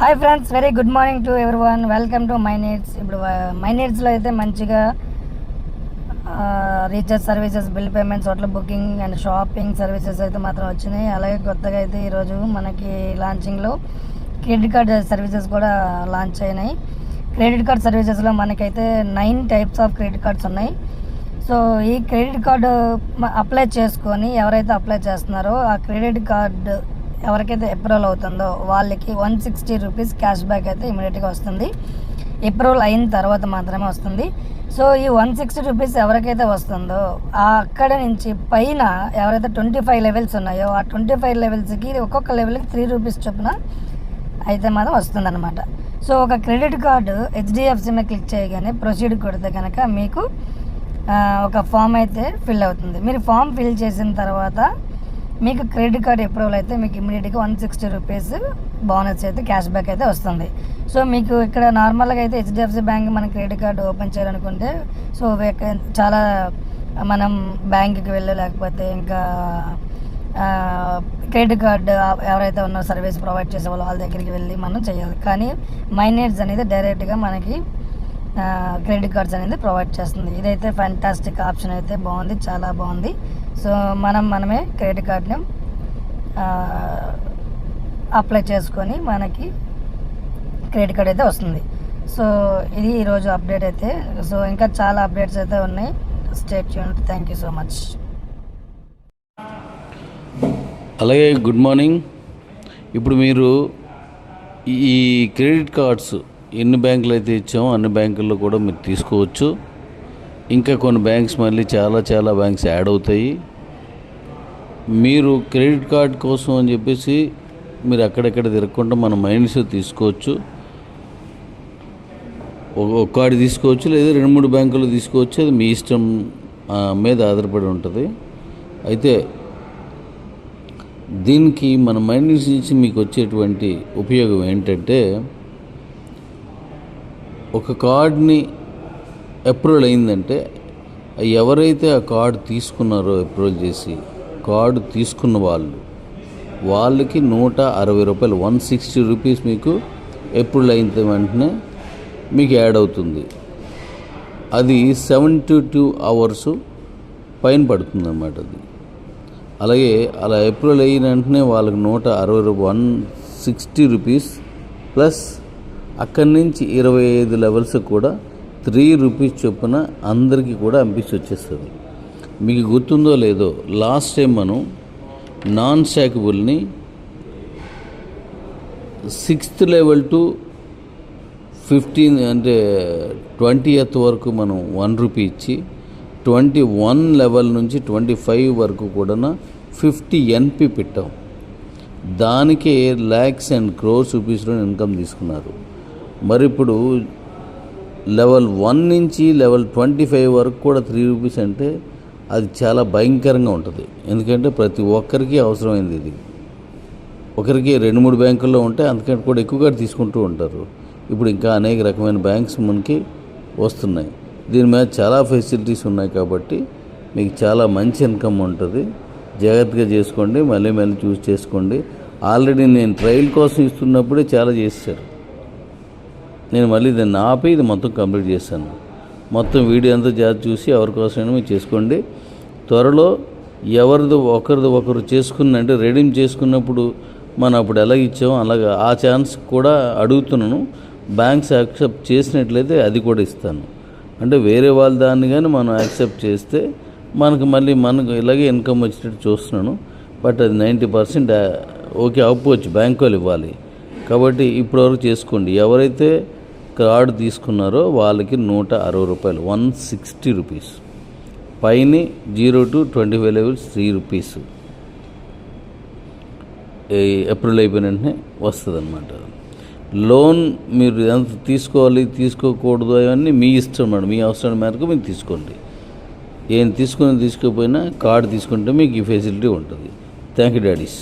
Hi friends, very good morning to everyone. Welcome to my needs. ఇప్పుడు my నీడ్స్లో అయితే మంచిగా recharge services, bill payments, hotel booking and shopping services అయితే మాత్రం వచ్చినాయి. అలాగే కొత్తగా అయితే ఈరోజు మనకి లాంచింగ్లో క్రెడిట్ కార్డ్ సర్వీసెస్ కూడా లాంచ్ అయినాయి. క్రెడిట్ కార్డ్ సర్వీసెస్లో మనకైతే 9 టైప్స్ ఆఫ్ క్రెడిట్ కార్డ్స్ ఉన్నాయి. సో ఈ క్రెడిట్ కార్డు అప్లై చేసుకొని ఎవరైతే అప్లై చేస్తున్నారో ఆ క్రెడిట్ కార్డు ఎవరికైతే అప్రూవల్ అవుతుందో వాళ్ళకి 160 రూపీస్ క్యాష్ బ్యాక్ అయితే ఇమీడియట్గా వస్తుంది. అప్రూవల్ అయిన తర్వాత మాత్రమే వస్తుంది. సో ఈ 160 రూపీస్ ఎవరికైతే వస్తుందో అక్కడ నుంచి పైన ఎవరైతే 25 లెవెల్స్ ఉన్నాయో ఆ 25 లెవెల్స్కి ఒక్కొక్క లెవెల్కి 3 రూపీస్ చొప్పున అయితే మాత్రం వస్తుందన్నమాట. సో ఒక క్రెడిట్ కార్డు హెచ్డిఎఫ్సి మీద క్లిక్ చేయగానే ప్రొసీడ్ కొడితే కనుక మీకు ఒక ఫామ్ అయితే ఫిల్ అవుతుంది. మీరు ఫామ్ ఫిల్ చేసిన తర్వాత మీకు క్రెడిట్ కార్డ్ అప్రూవల్ అయితే మీకు ఇమీడియట్గా 160 రూపీస్ బోనస్ అయితే క్యాష్ బ్యాక్ అయితే వస్తుంది. సో మీకు ఇక్కడ నార్మల్గా అయితే హెచ్డిఎఫ్సి బ్యాంక్ మన క్రెడిట్ కార్డు ఓపెన్ చేయాలనుకుంటే సో చాలా మనం బ్యాంకుకి వెళ్ళి లేకపోతే ఇంకా క్రెడిట్ కార్డు ఎవరైతే ఉన్న సర్వీస్ ప్రొవైడ్ చేసే వాళ్ళ దగ్గరికి వెళ్ళి మనం చేయాలి. కానీ మై నీడ్స్ అనేది డైరెక్ట్గా మనకి క్రెడిట్ కార్డ్స్ అనేది ప్రొవైడ్ చేస్తుంది. ఇదైతే ఫ్యాంటాస్టిక్ ఆప్షన్ అయితే బాగుంది, చాలా బాగుంది. సో మనమే క్రెడిట్ కార్డ్ని అప్లై చేసుకొని మనకి క్రెడిట్ కార్డ్ అయితే వస్తుంది. సో ఇది ఈరోజు అప్డేట్ అయితే. సో ఇంకా చాలా అప్డేట్స్ అయితే ఉన్నాయి. Stay tuned. Thank you so much. అలాగే గుడ్ మార్నింగ్. ఇప్పుడు మీరు ఈ క్రెడిట్ కార్డ్స్ ఎన్ని బ్యాంకులు అయితే ఇచ్చామో అన్ని బ్యాంకుల్లో కూడా మీరు తీసుకోవచ్చు. ఇంకా కొన్ని బ్యాంక్స్ మళ్ళీ చాలా బ్యాంక్స్ యాడ్ అవుతాయి. మీరు క్రెడిట్ కార్డ్ కోసం అని చెప్పేసి మీరు అక్కడెక్కడ తిరగకుండా మన మైండ్స్ తీసుకోవచ్చు. ఒక కార్డు తీసుకోవచ్చు, లేదా 2-3 బ్యాంకులు తీసుకోవచ్చు. అది మీ ఇష్టం మీద ఆధారపడి ఉంటుంది. అయితే దీనికి మన మైండ్ నుంచి మీకు వచ్చేటువంటి ఉపయోగం ఏంటంటే, ఒక కార్డ్ని అప్రూవల్ అయిందంటే ఎవరైతే ఆ కార్డు తీసుకున్నారో అప్రూవల్ చేసి కార్డు తీసుకున్న వాళ్ళకి 160 రూపాయలు 160 రూపీస్ మీకు అప్రూవల్ అయిన వెంటనే మీకు యాడ్ అవుతుంది. అది 72 అవర్స్ పైన పడుతుంది అన్నమాట. అది అలాగే అలా అప్రూవల్ అయిన వెంటనే వాళ్ళకి 160 రూపీస్ ప్లస్ అక్కడి నుంచి 25 లెవెల్స్ కూడా 3 రూపీస్ చొప్పున అందరికీ కూడా పంపించి వచ్చేస్తుంది. మీకు గుర్తుందో లేదో, లాస్ట్ టైం మనం నాన్ స్టాకబుల్ని 6th లెవెల్ టు 15 అంటే 20th వరకు మనం 1 రూపీ ఇచ్చి 21 లెవెల్ నుంచి 25 వరకు కూడా 50 NP పెట్టాం. దానికే lakhs and crores రూపీస్లో ఇన్కమ్ తీసుకున్నారు. మరి ఇప్పుడు లెవెల్ 1 నుంచి లెవెల్ 25 వరకు కూడా 3 రూపీస్ అంటే అది చాలా భయంకరంగా ఉంటుంది. ఎందుకంటే ప్రతి ఒక్కరికి అవసరమైంది ఇది. ఒకరికి 2-3 బ్యాంకుల్లో ఉంటే అంతకంటే కూడా ఎక్కువగా తీసుకుంటూ ఉంటారు. ఇప్పుడు ఇంకా అనేక రకమైన బ్యాంక్స్ మనకి వస్తున్నాయి. దీని మీద చాలా ఫెసిలిటీస్ ఉన్నాయి కాబట్టి మీకు చాలా మంచి ఇన్కమ్ ఉంటుంది. జాగ్రత్తగా చేసుకోండి, మళ్ళీ చూస్ చేసుకోండి. ఆల్రెడీ నేను ట్రయల్ కోసం ఇస్తున్నప్పుడే చాలా చేశారు. నేను మళ్ళీ దాన్ని ఆపి ఇది మొత్తం కంప్లీట్ చేశాను. మొత్తం వీడియో అంతా జాగ్రత్త చూసి ఎవరికోసమైనా మీరు చేసుకోండి. త్వరలో ఒకరిది ఒకరు చేసుకున్నంటే రెడీమ్ చేసుకున్నప్పుడు మనం అప్పుడు ఎలా ఇచ్చామో అలాగా ఆ ఛాన్స్ కూడా అడుగుతున్నాను. బ్యాంక్స్ యాక్సెప్ట్ చేసినట్లయితే అది కూడా ఇస్తాను. అంటే వేరే వాళ్ళ దాన్ని కానీ మనం యాక్సెప్ట్ చేస్తే మనకు ఇలాగే ఇన్కమ్ వచ్చేటట్టు చూస్తున్నాను. బట్ అది 90% ఓకే అవ్వచ్చు, బ్యాంక్ వాళ్ళు ఇవ్వాలి. కాబట్టి ఇప్పటివరకు చేసుకోండి. ఎవరైతే కార్డు తీసుకున్నారో వాళ్ళకి 160 రూపాయలు 160 రూపీస్ పైన 0 to 25 లెవెల్స్ 3 రూపీస్ అప్రూవల్ అయిపోయిన వెంటనే వస్తుంది అన్నమాట. లోన్ మీరు ఎంత తీసుకోవాలి తీసుకోకూడదు అవన్నీ మీ ఇష్టం అన్నమాట. మీ అవసరం మేరకు మీరు తీసుకోండి. ఏం తీసుకోకపోయినా కార్డు తీసుకుంటే మీకు ఈ ఫెసిలిటీ ఉంటుంది. Thank you daddy's.